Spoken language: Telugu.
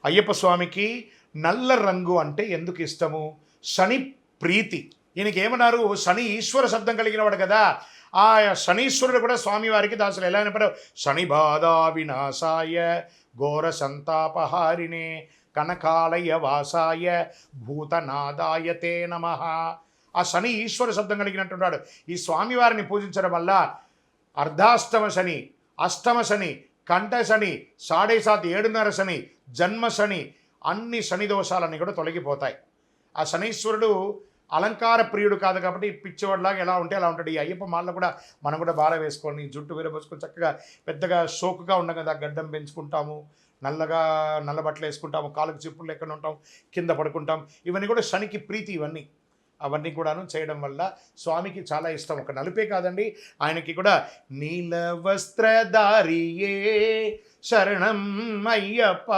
అయ్యప్ప స్వామికి నల్ల రంగు అంటే ఎందుకు ఇష్టము? శని ప్రీతి. ఈయనకి ఏమన్నారు? శని ఈశ్వర శబ్దం కలిగిన వాడు కదా. ఆ శనీశ్వరుడు కూడా స్వామివారికి దాసులు. ఎలా అయినప్పుడు శని బాధ వినాశాయ ఘోర సంతాపహారిణే కనకాలయ వాసాయ భూతనాదాయ తే నమః. ఆ శని ఈశ్వర శబ్దం కలిగినట్టున్నాడు. ఈ స్వామివారిని పూజించడం వల్ల అర్ధాష్టమ శని, అష్టమ శని, కంఠ శని, 7.5 7.5 శని, జన్మ శని, అన్ని శని దోషాలన్నీ కూడా తొలగిపోతాయి. ఆ శనీశ్వరుడు అలంకార ప్రియుడు కాదు కాబట్టి పిచ్చివాడిలాగా ఎలా ఉంటే అలా ఉంటాడు. ఈ అయ్యప్ప మాలలో కూడా మనం కూడా బాల వేసుకొని జుట్టు విరబోసుకొని చక్కగా పెద్దగా షోకుగా ఉండగా కదా, గడ్డం పెంచుకుంటాము, నల్ల బట్టలు వేసుకుంటాము, కాళ్ళకు చిప్పులు లెక్కన ఉంటాం, కింద పడుకుంటాం. ఇవన్నీ కూడా శనికి ప్రీతి. అవన్నీ కూడాను చేయడం వల్ల స్వామికి చాలా ఇష్టం. ఒక నలుపే కాదండి, ఆయనకి కూడా నీల వస్త్రధారియే శరణం అయ్యప్ప.